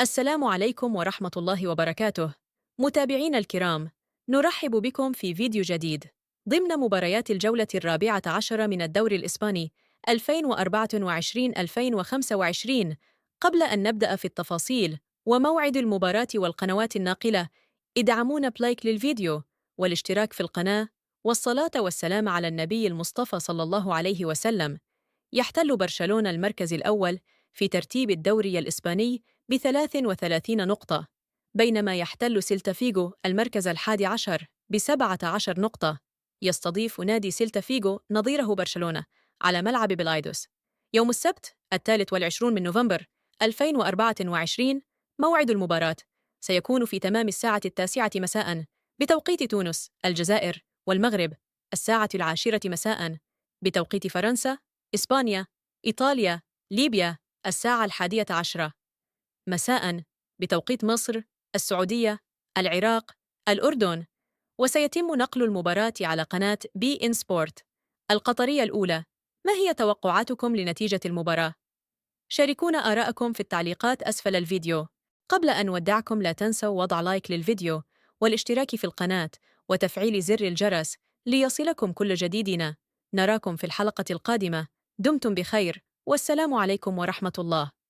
السلام عليكم ورحمة الله وبركاته. متابعينا الكرام، نرحب بكم في فيديو جديد ضمن مباريات الجولة الرابعة عشر من الدوري الإسباني 2024-2025. قبل أن نبدأ في التفاصيل وموعد المباراة والقنوات الناقلة، ادعمونا بلايك للفيديو والاشتراك في القناة والصلاة والسلام على النبي المصطفى صلى الله عليه وسلم. يحتل برشلونة المركز الأول في ترتيب الدوري الإسباني ب33 نقطة، بينما يحتل سيلتا فيغو المركز الحادي عشر ب17 نقطة. يستضيف نادي سيلتا فيغو نظيره برشلونة على ملعب بلايدوس يوم السبت 23 من نوفمبر 2024. موعد المباراة سيكون في تمام الساعة 9 مساء بتوقيت تونس، الجزائر والمغرب، الساعة 10 مساء بتوقيت فرنسا، إسبانيا، إيطاليا، ليبيا، الساعة 11 مساءً بتوقيت مصر، السعودية، العراق، الأردن. وسيتم نقل المباراة على قناة بي إن سبورت القطرية الأولى. ما هي توقعاتكم لنتيجة المباراة؟ شاركونا آراءكم في التعليقات أسفل الفيديو. قبل أن نودعكم لا تنسوا وضع لايك للفيديو والاشتراك في القناة وتفعيل زر الجرس ليصلكم كل جديدنا. نراكم في الحلقة القادمة. دمتم بخير والسلام عليكم ورحمة الله.